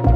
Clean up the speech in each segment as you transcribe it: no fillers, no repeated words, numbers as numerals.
Hello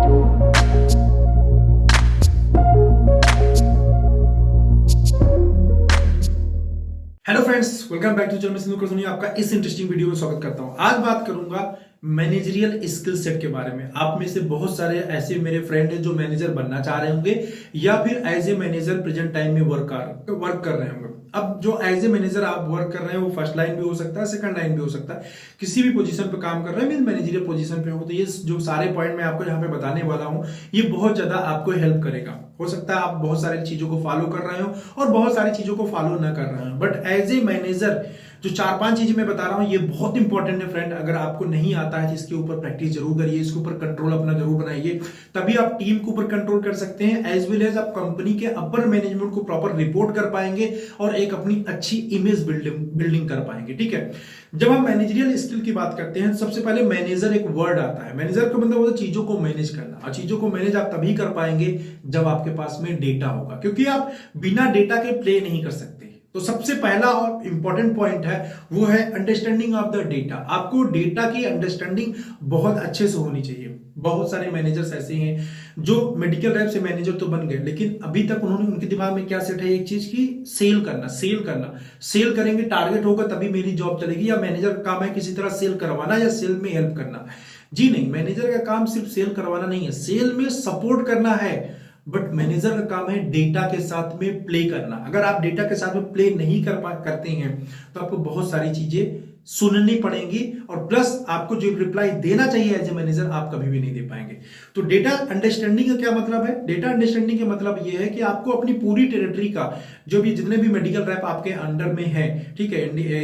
friends, welcome back to channel. मैं सिंधु सोनी आपका इस इंटरेस्टिंग वीडियो में स्वागत करता हूं। आज बात करूंगा मैनेजरियल स्किल सेट के बारे में। आप में से बहुत सारे ऐसे मेरे फ्रेंड हैं जो मैनेजर बनना चाह रहे होंगे या फिर as a manager present time में वर्क कर रहे होंगे। अब जो एज ए मैनेजर आप वर्क कर रहे हैं वो फर्स्ट लाइन भी हो सकता है, सेकंड लाइन भी हो सकता है, किसी भी पोजीशन पे काम कर रहे हैं, मैनेजरियल पोजीशन पे हो। तो ये जो सारे पॉइंट मैं आपको यहाँ पे बताने वाला हूँ ये बहुत ज्यादा आपको हेल्प करेगा। हो सकता है आप बहुत सारी चीजों को फॉलो कर रहे हो और बहुत सारी चीजों को फॉलो ना कर रहे हो, बट एज ए मैनेजर जो 4-5 चीजें मैं बता रहा हूं ये बहुत इंपॉर्टेंट है फ्रेंड। अगर आपको नहीं आता है इसके ऊपर प्रैक्टिस जरूर करिए, इसके ऊपर कंट्रोल अपना जरूर बनाइए, तभी आप टीम के ऊपर कंट्रोल कर सकते हैं, एज वेल एज आप कंपनी के अपर मैनेजमेंट को प्रॉपर रिपोर्ट कर पाएंगे और एक अपनी अच्छी इमेज बिल्डिंग कर पाएंगे। ठीक है, जब हम मैनेजरियल स्किल की बात करते हैं सबसे पहले मैनेजर एक वर्ड आता है। मैनेजर का मतलब होता है चीजों को मैनेज करना, और चीजों को मैनेज आप तभी कर पाएंगे जब आपके पास में डेटा होगा, क्योंकि आप बिना डेटा के प्ले नहीं कर सकते। तो सबसे पहला और इंपॉर्टेंट पॉइंट है वो है अंडरस्टैंडिंग ऑफ द डेटा। आपको डेटा की अंडरस्टैंडिंग बहुत अच्छे से होनी चाहिए। बहुत सारे मैनेजर्स ऐसे हैं जो मेडिकल रैप से मैनेजर तो बन गए, लेकिन अभी तक उनके दिमाग में क्या सेट है एक चीज की, सेल करना। सेल करेंगे, टारगेट होगा तभी मेरी जॉब चलेगी, या मैनेजर का काम है किसी तरह सेल करवाना या सेल में हेल्प करना। जी नहीं, मैनेजर का काम सिर्फ सेल करवाना नहीं है, सेल में सपोर्ट करना है, बट मैनेजर का काम है डेटा के साथ में प्ले करना। अगर आप डेटा के साथ में प्ले नहीं करते हैं तो आपको बहुत सारी चीजें सुननी पड़ेंगी, और प्लस आपको जो रिप्लाई देना चाहिए एज ए मैनेजर आप कभी भी नहीं दे पाएंगे। तो डेटा अंडरस्टैंडिंग का क्या मतलब है? डेटा अंडरस्टैंडिंग का मतलब यह है कि आपको अपनी पूरी टेरिटरी का जो भी जितने भी मेडिकल रैप आपके अंडर में है, ठीक है,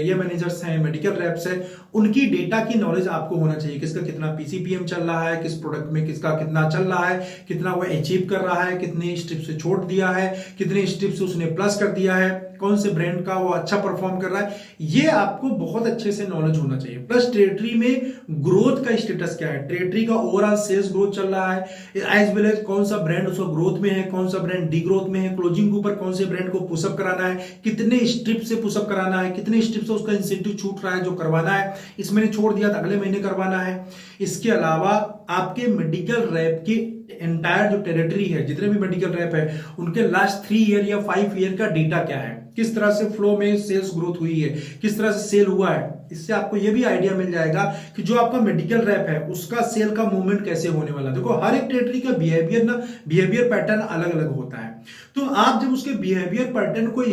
ये मैनेजर्स हैं, मेडिकल रैप्स हैं, उनकी डेटा की नॉलेज आपको होना चाहिए। किसका कितना पीसीपीएम चल रहा है, किस प्रोडक्ट में किसका कितना चल रहा है, कितना वो अचीव कर रहा है, कितने स्टेप से छोड़ दिया है, कितने स्टेप से उसने प्लस कर दिया है, कौन से ब्रांड का वो अच्छा परफॉर्म कर रहा है, ये आपको बहुत अच्छे से नॉलेज होना चाहिए। प्लस टेरिटरी में ग्रोथ का स्टेटस क्या है, टेरिटरी का ओवरऑल सेल्स ग्रोथ चल रहा है, एज वेल एज कौन सा ब्रांड उसका ग्रोथ में है, कौन सा ब्रांड डी ग्रोथ में है, क्लोजिंग के ऊपर कौन से ब्रांड को पुशअप कराना है, कितने स्ट्रिप से पुशअप कराना है, कितने स्ट्रिप से उसका इंसेंटिव छूट रहा है जो करवाना है, इस महीने छोड़ दिया तो अगले महीने करवाना है। इसके अलावा आपके मेडिकल रैप की एंटायर जो टेरिटरी है, जितने भी मेडिकल रैप है, उनके लास्ट 3 ईयर या 5 ईयर का डेटा क्या है, किस तरह से फ्लो में सेल्स ग्रोथ हुई है, किस तरह से सेल हुआ है। इससे आपको यह भी आइडिया मिल जाएगा कि जो आपका मेडिकल रैप है उसका सेल का मूवमेंट कैसे होने वाला है। देखो हर एक टेरिटरी का बिहेवियर पैटर्न अलग अलग होता है, तो आप जब उसके बिहेवियर पैटर्न को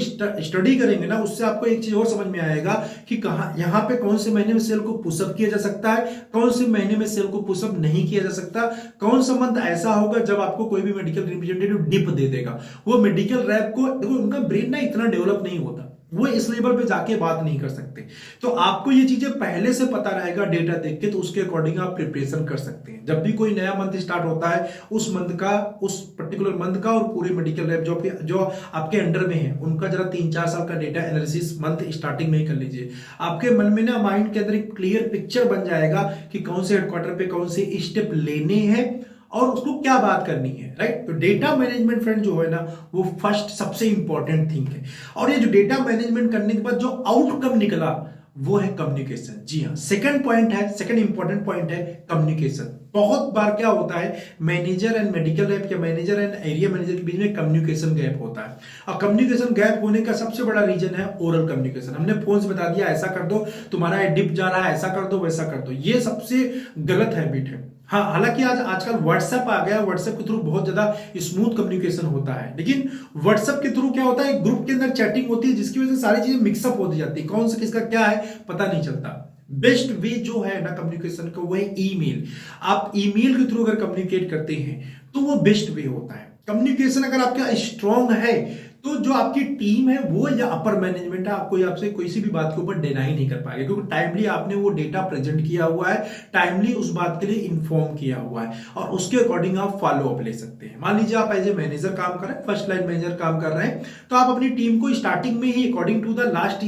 स्टडी करेंगे ना, उससे आपको एक चीज और समझ में आएगा कि कहां यहां पे कौन से महीने में सेल को पुशअप किया जा सकता है, कौन से महीने में सेल को पुशअप नहीं किया जा सकता, कौन सा मंथ ऐसा होगा जब आपको कोई भी मेडिकल रिप्रेजेंटेटिव डिप दे देगा। वो मेडिकल रैप को देखो, उनका ब्रेन ना इतना डेवलप नहीं होता, वो इस लेवल पे जाके बात नहीं कर सकते। तो आपको ये चीजें पहले से पता रहेगा डेटा देख के, तो उसके अकॉर्डिंग आप प्रिपरेशन कर सकते हैं। जब भी कोई नया मंथ स्टार्ट होता है उस मंथ का, उस पर्टिकुलर मंथ का और पूरे मेडिकल रैप जो आपके अंडर में है उनका जरा 3-4 साल का डेटा एनालिसिस मंथ स्टार्टिंग में ही कर लीजिए। आपके मन में ना, माइंड के अंदर एक क्लियर पिक्चर बन जाएगा कि कौन से हेडक्वार्टर पे कौन से स्टेप लेने हैं और उसको क्या बात करनी है, राइट। तो डेटा मैनेजमेंट फ्रेंड जो है ना, वो फर्स्ट सबसे इंपॉर्टेंट थिंग है। और ये जो डेटा मैनेजमेंट करने के बाद जो आउटकम निकला वो है कम्युनिकेशन। जी हाँ, सेकंड इंपॉर्टेंट पॉइंट है कम्युनिकेशन। बहुत बार क्या होता है, मैनेजर एंड मेडिकल रैप या मैनेजर एंड एरिया मैनेजर के बीच में कम्युनिकेशन गैप होता है, और कम्युनिकेशन गैप होने का सबसे बड़ा रीजन है ओरल कम्युनिकेशन। हमने फोन से बता दिया ऐसा कर दो, तुम्हारा डिप जा रहा है, ऐसा कर दो, वैसा कर दो, ये सबसे गलत हैबिट है। हाँ, हालांकि आजकल व्हाट्सएप आ गया, व्हाट्सएप के थ्रू बहुत ज्यादा स्मूथ कम्युनिकेशन होता है, लेकिन व्हाट्सएप के थ्रू क्या होता है, ग्रुप के अंदर चैटिंग होती है जिसकी वजह से सारी चीजें मिक्सअप होती जाती है, कौन सा किसका क्या है पता नहीं चलता। बेस्ट वे जो है ना कम्युनिकेशन का वो है ईमेल। आप ईमेल के थ्रू अगर कम्युनिकेट करते हैं तो वो बेस्ट वे होता है। कम्युनिकेशन अगर आपका स्ट्रांग है तो जो आपकी टीम है वो या अपर मैनेजमेंट है, आपको आपसे कोई सी भी बात के ऊपर डिनाई नहीं कर पाएगा, क्योंकि टाइमली आपने वो डेटा प्रेजेंट किया हुआ है, टाइमली उस बात के लिए इन्फॉर्म किया हुआ है, और उसके अकॉर्डिंग आप फॉलो अप ले सकते हैं। मान लीजिए आप एज ए मैनेजर काम कर रहे हैं, फर्स्ट लाइन मैनेजर काम कर रहे हैं, तो आप अपनी टीम को स्टार्टिंग में ही according to the last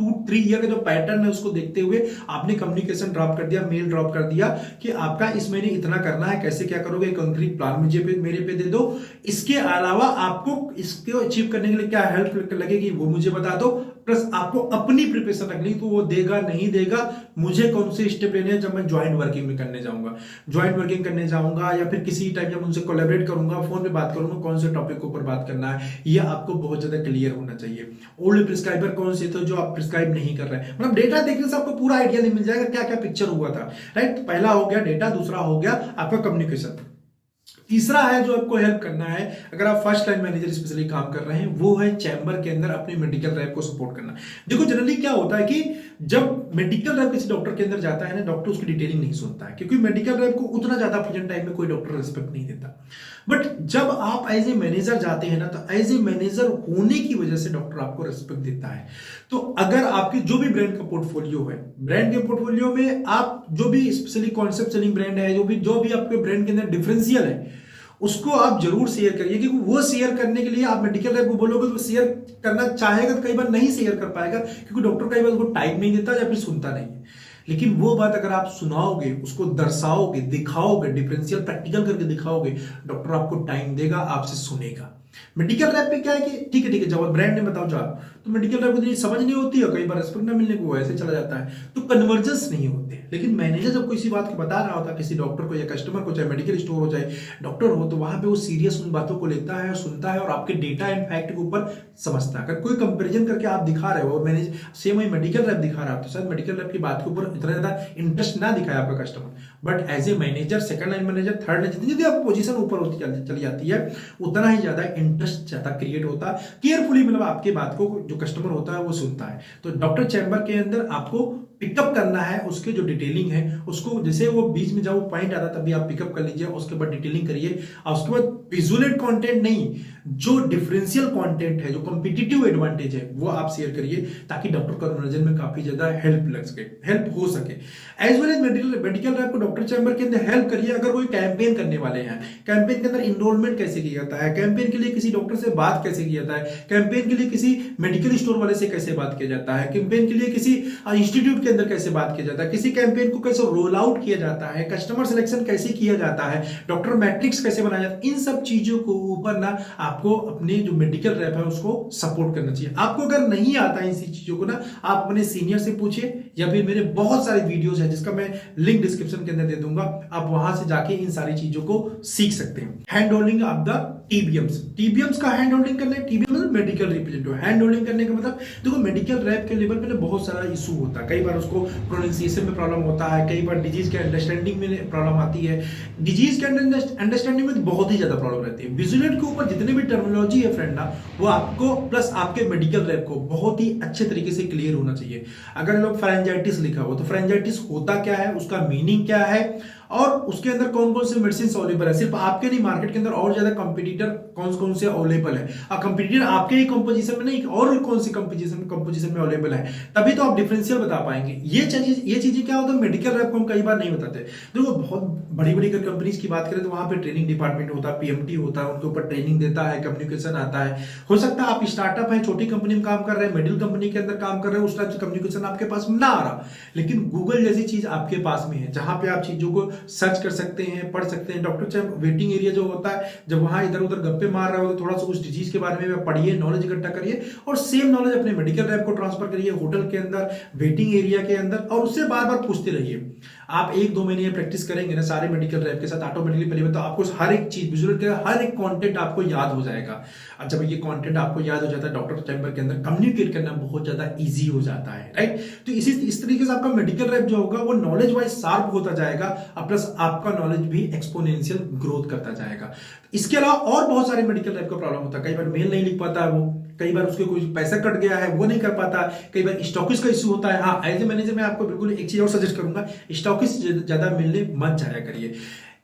2-3 year का जो पैटर्न है उसको देखते हुए आपने कम्युनिकेशन ड्रॉप कर दिया, मेल ड्रॉप कर दिया कि आपका इस महीने इतना करना है, कैसे क्या करोगे, कंक्रीट प्लान मेरे पे दे दो। इसके अलावा आपको इसको अचीव करने के लिए क्या हेल्प लगेगी वो मुझे बता दो, प्लस आपको अपनी प्रिपरेशन रखनी, तो वो देगा नहीं देगा, मुझे कौन से स्टेप लेने हैं जब मैं ज्वाइंट वर्किंग में करने जाऊंगा, ज्वाइंट वर्किंग करने जाऊंगा या फिर किसी टाइम जब उनसे कोलैबोरेट करूंगा, फोन पे बात करूंगा, कौन से टॉपिक के ऊपर बात करना है, ये आपको बहुत ज्यादा क्लियर होना चाहिए। ओल्ड प्रिस्क्राइबर कौन से थे जो आप प्रिस्क्राइब नहीं कर रहे हैं, मतलब डेटा देखने से आपको पूरा आइडिया नहीं मिल जाएगा क्या क्या पिक्चर हुआ था, राइट। पहला हो गया डेटा, दूसरा हो गया आपका कम्युनिकेशन, तीसरा है जो आपको हेल्प करना है अगर आप फर्स्ट लाइन मैनेजर स्पेशली काम कर रहे हैं, वो है चैम्बर के अंदर अपने मेडिकल रैप को सपोर्ट करना। देखो जनरली क्या होता है कि जब मेडिकल रैप किसी डॉक्टर के अंदर जाता है ना, डॉक्टर उसकी डिटेलिंग नहीं सुनता है, क्योंकि मेडिकल रैप को उतना ज्यादा प्रेजेंट टाइम में कोई डॉक्टर रिस्पेक्ट नहीं देता। बट जब आप एज ए मैनेजर जाते हैं ना, तो एज ए मैनेजर होने की वजह से डॉक्टर आपको रिस्पेक्ट देता है। तो अगर आपके जो भी ब्रांड का पोर्टफोलियो है, ब्रांड के पोर्टफोलियो में आप जो भी स्पेशली कॉन्सेप्ट सेलिंग ब्रांड है, जो भी आपके ब्रांड के अंदर डिफरेंशियल है, उसको आप जरूर शेयर करिए, क्योंकि वो शेयर करने के लिए आप मेडिकल रैप को बोलोगे तो शेयर करना चाहेगा तो कई बार नहीं शेयर कर पाएगा, क्योंकि डॉक्टर कई बार उसको टाइम नहीं देता या फिर सुनता नहीं है। लेकिन वो बात अगर आप सुनाओगे, उसको दर्शाओगे, दिखाओगे, डिफरेंशियल प्रैक्टिकल करके दिखाओगे, डॉक्टर आपको टाइम देगा, आपसे सुनेगा। मेडिकल रैप पे क्या है कि ठीक है जब ब्रांड ने बताओ जाओ, तो मेडिकल रैप को समझ नहीं होती है, कई बार रिस्पेक्ट ना मिलने को ऐसे चला जाता है, तो कन्वर्जेंस नहीं होते। लेकिन मैनेजर जब किसी बात को बता रहा होता है किसी डॉक्टर को या कस्टमर को, चाहे मेडिकल स्टोर हो चाहे डॉक्टर हो, तो वहां पे वो सीरियस उन बातों को लेता है, सुनता है और आपके डेटा एंड फैक्ट के ऊपर समझता है। अगर कोई कंपेरिजन करके आप दिखा रहे हो, मैंने सेम वही मेडिकल रैप दिखा रहा है, तो शायद मेडिकल रैप की बात के ऊपर इतना ज्यादा इंटरेस्ट ना दिखाए आपका customer, but as a manager, second line manager, third line, जितनी आपकी पोजीशन ऊपर होती चली जाती है, उतना ही ज्यादा इंटरेस्ट ज्यादा क्रिएट होता है। केयरफुली मतलब आपके बात को जो कस्टमर होता है वो सुनता है। तो डॉक्टर चैम्बर के अंदर आपको पिकअप करना है, उसके जो डिटेलिंग है उसको, जैसे वो बीच में जब पॉइंट आता तभी आप पिकअप कर लीजिए, उसके बाद डिटेलिंग करिए, और उसके बाद विजुअलेट कंटेंट नहीं, जो डिफरेंशियल कंटेंट है, जो कॉम्पिटिटिव एडवांटेज है, वो आप शेयर करिए, ताकि डॉक्टर कन्वर्जन में काफी ज्यादा हेल्प लग सके, हेल्प हो सके। As well as medical rep को डॉक्टर चैम्बर के अंदर हेल्प करिए। अगर कोई कैंपेन करने वाले हैं, कैंपेन के अंदर इनरोलमेंट कैसे किया जाता है, कैंपेन के लिए किसी डॉक्टर से बात कैसे किया जाता है, कैंपेन के लिए किसी मेडिकल स्टोर वाले से कैसे बात किया जाता है, कैंपेन के लिए किसी इंस्टीट्यूट के अंदर कैसे बात किया जाता है, किसी कैंपेन को कैसे रोल आउट किया जाता है, कस्टमर सिलेक्शन कैसे किया जाता है, डॉक्टर मैट्रिक्स कैसे बनाया जाता है, इन सब चीजों को ऊपर ना आपको अपने जो मेडिकल रैप है उसको सपोर्ट करना चाहिए। आपको अगर नहीं आता है इन चीजों को ना, आप अपने सीनियर से पूछिए, या फिर मेरे बहुत सारे वीडियोस हैं जिसका मैं लिंक डिस्क्रिप्शन के अंदर दे दूंगा, आप वहां से जाके इन सारी चीजों को सीख सकते हैं। हैंड होल्डिंग ऑफ द टीबीएम्स का हैंड होल्डिंग करना है। टीबीएम मतलब मेडिकल रिप्रेजेंटेटिव, हैंड होल्डिंग करने का मतलब देखो मेडिकल रैप के लेवल पे बहुत सारा इशू होता है, कई बार उसको प्रोनाउंसिएशन में प्रॉब्लम होता है, कई बार डिजीज के अंडरस्टैंडिंग में प्रॉब्लम आती है, डिजीज के अंडरस्टैंडिंग में बहुत ही ज्यादा प्रॉब्लम रहती है। विजुअलेट के ऊपर जितने भी टर्मिनोलॉजी है फ्रेंड ना, वो आपको प्लस आपके मेडिकल रैप को बहुत ही अच्छे तरीके से क्लियर होना चाहिए। अगर लोग फ्रेंजाइटिस लिखा हो तो फ्रेंजाइटिस होता क्या है, उसका मीनिंग क्या है, और उसके अंदर कौन कौन से मेडिसिन अवेलेबल है, सिर्फ आपके नहीं, मार्केट के अंदर और ज्यादा कंपटीटर कौन कौन से अवेलेबल है, और कंपटीटर आपके ही कंपोजिशन में नहीं और कौन सी कंपोजिशन में अवेलेबल है, तभी तो आप डिफरेंशियल बता पाएंगे। ये चीजें क्या होता है मेडिकल रैप को हम कई बार नहीं बताते। देखो बहुत बड़ी बड़ी कंपनीज की बात करें तो वहां पे ट्रेनिंग डिपार्टमेंट होता है, पीएमटी होता है, उनके ऊपर ट्रेनिंग देता है, कम्युनिकेशन आता है। हो सकता है आप स्टार्टअप है, छोटी कंपनी में काम कर रहे हैं, मिडिल कंपनी के अंदर काम कर रहे हैं, उस टाइप से कम्युनिकेशन आपके पास ना आ रहा, लेकिन गूगल जैसी चीज आपके पास में है, जहां पे आप चीजों को सर्च कर सकते हैं, पढ़ सकते हैं। डॉक्टर चाहे वेटिंग एरिया जो होता है, जब वहां इधर उधर गप्पे मार रहे हो तो थोड़ा सा उस डिजीज के बारे में पढ़िए, नॉलेज इकट्ठा करिए, और सेम नॉलेज अपने मेडिकल रैप को ट्रांसफर करिए होटल के अंदर, वेटिंग एरिया के अंदर, और उससे बार बार पूछते रहिए। आप 1-2 महीने प्रैक्टिस करेंगे ना सारे मेडिकल रैप के साथ, ऑटोमेटिकली पहले तो आपको हर एक चीज विजुअल के हर एक कंटेंट आपको याद हो जाएगा। और जब ये कंटेंट आपको याद हो जाता है, डॉक्टर चैम्बर के अंदर कम्युनिकेट करना बहुत ज्यादा इजी हो जाता है, राइट। तो इस तरीके से आपका मेडिकल रैप जो होगा वो नॉलेज वाइज शार्प होता जाएगा, और प्लस आपका नॉलेज भी एक्सपोनेंशियल ग्रोथ करता जाएगा। इसके अलावा और बहुत सारे मेडिकल रैप का प्रॉब्लम होता है, कई बार मेल नहीं लिख पाता है वो, कई बार उसके कोई पैसा कट गया है वो नहीं कर पाता, कई बार स्टॉकिस्ट का इशू होता है। हाँ, एज ए मैनेजर मैं आपको बिल्कुल एक चीज और सजेस्ट करूंगा, स्टॉकिस्ट ज्यादा मिलने मत जाया करिए।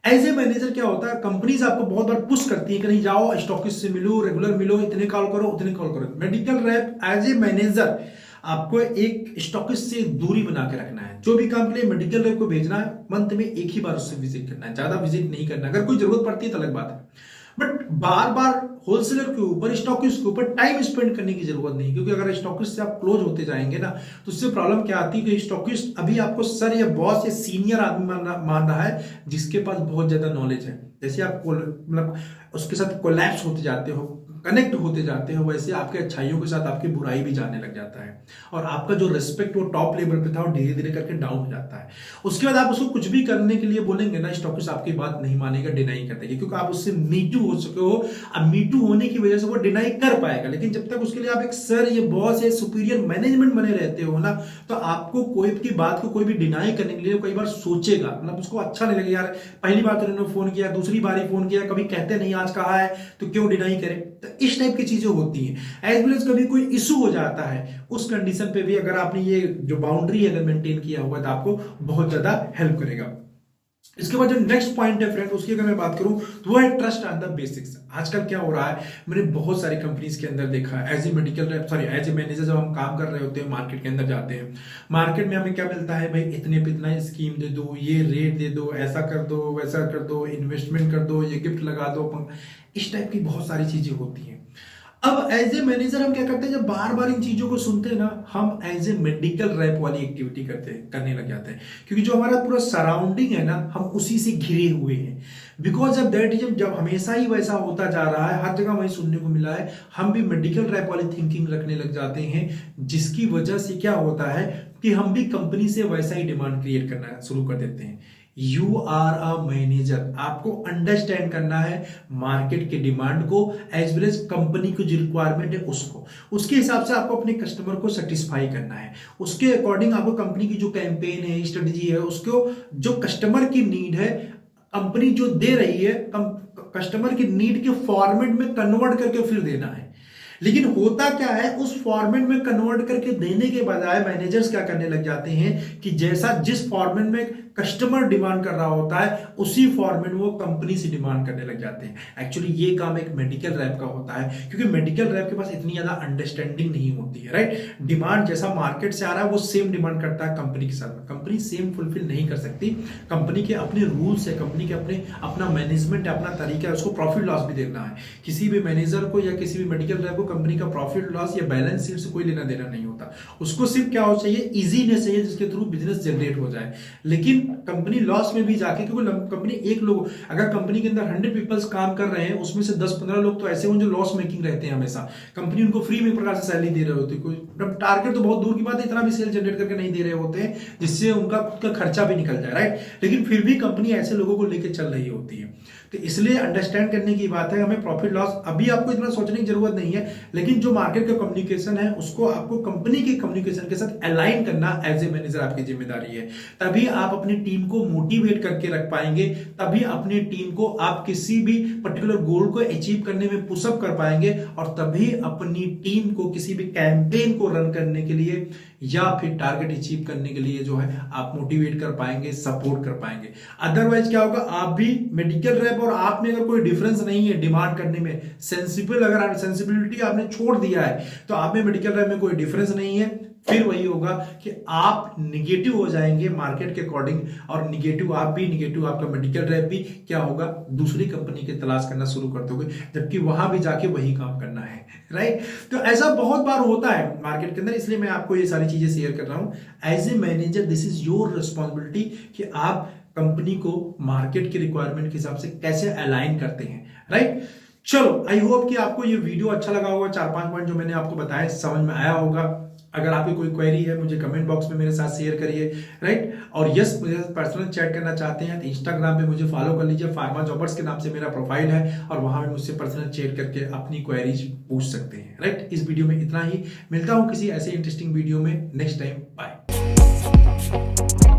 एज ए मैनेजर क्या होता है, कंपनीज आपको बहुत बार पुश करती है कि नहीं जाओ स्टॉकिस्ट से मिलो, रेगुलर मिलो, इतने कॉल करो उतने कॉल करो। Medical rep as a manager आपको एक स्टॉकिस्ट से दूरी बना के रखना है। जो भी काम के लिए मेडिकल रैप को भेजना है, मंथ में एक ही बार उससे विजिट करना है, ज्यादा विजिट नहीं करना। अगर कोई जरूरत पड़ती है तो अलग बात है, बट बार बार होलसेलर के ऊपर, स्टॉकिस्ट के ऊपर टाइम स्पेंड करने की जरूरत नहीं, क्योंकि अगर स्टॉकिस्ट से आप क्लोज होते जाएंगे ना, तो उससे प्रॉब्लम क्या आती है कि स्टॉकिस्ट अभी आपको सर या बॉस या सीनियर आदमी मान रहा है, जिसके पास बहुत ज्यादा नॉलेज है। जैसे आप मतलब उसके साथ कोलैप्स होते जाते हो, कनेक्ट होते जाते हो, वैसे आपके अच्छाइयों के साथ आपकी बुराई भी जाने लग जाता है, और आपका जो रिस्पेक्ट वो टॉप लेवल पे था वो धीरे धीरे करके डाउन हो जाता है। उसके बाद आप उसको कुछ भी करने के लिए बोलेंगे ना, स्टॉकिस्ट आपकी बात नहीं मानेगा, डिनाई कर देगा, क्योंकि आप उससे मीटू हो चुके हो। अब मीटू होने की वजह से वो डिनाई कर पाएगा, लेकिन जब तक उसके लिए आप एक सर या बॉस या सुपीरियर मैनेजमेंट बने रहते हो ना, तो आपको कोई की बात को कोई भी डिनाई करने के लिए कई बार सोचेगा, मतलब उसको अच्छा नहीं लगेगा, यार पहली बार तो उन्होंने फोन किया, दूसरी बार ही फोन किया, कभी कहते नहीं आज कहा है तो क्यों डिनाई करें। तो इस टाइप की चीजें होती हैं। एज वेल एज कभी कोई इशू हो जाता है, उस कंडीशन पे भी अगर आपने ये जो बाउंड्री अगर मेंटेन किया हुआ तो आपको बहुत ज्यादा हेल्प करेगा। इसके बाद जो नेक्स्ट पॉइंट है फ्रेंड, उसकी अगर मैं बात करूं तो वो है ट्रस्ट ऑन द बेसिक्स। आजकल क्या हो रहा है, मैंने बहुत सारी कंपनीज के अंदर देखा है, एज ए मैनेजर जब हम काम कर रहे होते हैं, मार्केट के अंदर जाते हैं, मार्केट में हमें क्या मिलता है, भाई इतने पे इतना स्कीम दे दो, ये रेट दे दो, ऐसा कर दो, वैसा कर दो, इन्वेस्टमेंट कर दो, ये गिफ्ट लगा दो, इस टाइप की बहुत सारी चीजें होती हैं। अब एज ए मैनेजर हम क्या करते हैं, जब बार बार इन चीजों को सुनते हैं ना, हम एज ए मेडिकल रैप वाली एक्टिविटी करने लग जाते हैं, क्योंकि जो हमारा पूरा सराउंडिंग है ना, हम उसी से घिरे हुए हैं। बिकॉज ऑफ दैट, जब हमेशा ही वैसा होता जा रहा है, हर जगह वही सुनने को मिला है, हम भी मेडिकल रैप वाली थिंकिंग रखने लग जाते हैं, जिसकी वजह से क्या होता है कि हम भी कंपनी से वैसा ही डिमांड क्रिएट करना शुरू कर देते हैं। यू आर अ मैनेजर, आपको अंडरस्टैंड करना है मार्केट के डिमांड को, एज वेल एज कंपनी की जो रिक्वायरमेंट है उसको, उसके हिसाब से आपको अपने कस्टमर को सेटिस्फाई करना है, उसके अकॉर्डिंग आपको कंपनी की जो कैंपेन है, स्ट्रेटेजी है, उसको जो कस्टमर की नीड है, कंपनी जो दे रही है, कस्टमर की नीड के फॉर्मेट में कन्वर्ट करके फिर देना है। लेकिन होता क्या है, उस फॉर्मेट में कन्वर्ट करके देने के बजाय मैनेजर्स क्या करने लग जाते हैं कि जैसा जिस फॉर्मेट में कस्टमर डिमांड कर रहा होता है, उसी फॉर्मेट में वो कंपनी से डिमांड करने लग जाते हैं। एक्चुअली ये काम एक मेडिकल रैप का होता है, क्योंकि मेडिकल रैप के पास इतनी ज्यादा अंडरस्टैंडिंग नहीं होती है, राइट। डिमांड जैसा मार्केट से आ रहा है वो सेम डिमांड करता है कंपनी के साथ, कंपनी सेम फुलफिल नहीं कर सकती। कंपनी के अपने रूल्स है, कंपनी के अपना मैनेजमेंट है, अपना तरीका है, उसको प्रॉफिट लॉस भी देखना है। किसी भी मैनेजर को या किसी भी मेडिकल रैप को कंपनी का प्रॉफिट लॉस या बैलेंस शीट से कोई लेना देना नहीं होता, उसको सिर्फ क्या हो चाहिए, इजीनेस चाहिए, जिसके थ्रू बिजनेस जनरेट हो जाए। लेकिन कंपनी लॉस में भी जाके, क्योंकि कंपनी एक लोग, अगर कंपनी के अंदर 100 पीपल्स काम कर रहे हैं, उसमें से 10-15 लोग तो ऐसे हों जो लॉस मेकिंग रहते हैं हमेशा, कंपनी उनको फ्री में प्रकार से सैलरी दे रहे होते, कोई टारगेट तो बहुत दूर की बात है, इतना भी सेल जनरेट करके नहीं दे रहे होते हैं जिससे उनका खुद का खर्चा भी निकल जाए, राइट। लेकिन फिर भी कंपनी ऐसे लोगों को लेकर चल रही होती है। तो इसलिए अंडरस्टैंड करने की बात है, हमें प्रॉफिट लॉस अभी आपको इतना सोचने की जरूरत नहीं है, लेकिन जो मार्केट का कम्युनिकेशन है उसको आपको कंपनी के कम्युनिकेशन के साथ अलाइन करना एज ए मैनेजर आपकी जिम्मेदारी है। तभी आप अपनी टीम को मोटिवेट करके रख पाएंगे, तभी अपनी टीम को आप किसी भी पर्टिकुलर गोल को अचीव करने में पुशअप कर पाएंगे, और तभी अपनी टीम को किसी भी कैंपेन को रन करने के लिए या फिर टारगेट अचीव करने के लिए जो है आप मोटिवेट कर पाएंगे, सपोर्ट कर पाएंगे। अदरवाइज क्या होगा, आप भी मेडिकल रैप और आप में अगर कोई डिफरेंस नहीं है डिमांड करने में, सेंसिबिलिटी आपने छोड़ दिया है, तो आप में मेडिकल रैप में कोई डिफरेंस नहीं है, फिर वही होगा कि आप निगेटिव हो जाएंगे मार्केट के अकॉर्डिंग, और निगेटिव आप भी, निगेटिव आपका मेडिकल रैप भी क्या होगा, दूसरी कंपनी की तलाश करना शुरू कर दोगे, जबकि वहां भी जाके वही काम करना है, राइट। तो ऐसा बहुत बार होता है मार्केट के अंदर, इसलिए मैं आपको ये सारी चीजें शेयर कर रहा हूं। As a manager this is your responsibility कि आप कंपनी को मार्केट के रिक्वायरमेंट के हिसाब से कैसे अलाइन करते हैं, राइट। चलो, आई होप कि आपको ये वीडियो अच्छा लगा होगा, 4-5 पॉइंट जो मैंने आपको बताया समझ में आया होगा। अगर आपकी कोई क्वेरी है, मुझे कमेंट बॉक्स में मेरे साथ शेयर करिए, राइट। और यस, मुझे पर्सनल चैट करना चाहते हैं तो इंस्टाग्राम पे मुझे फॉलो कर लीजिए, फार्मा जॉबर्स के नाम से मेरा प्रोफाइल है, और वहां भी मुझसे पर्सनल चैट करके अपनी क्वेरीज पूछ सकते हैं, राइट। इस वीडियो में इतना ही, मिलता हूं किसी ऐसे इंटरेस्टिंग वीडियो में नेक्स्ट टाइम, बाय।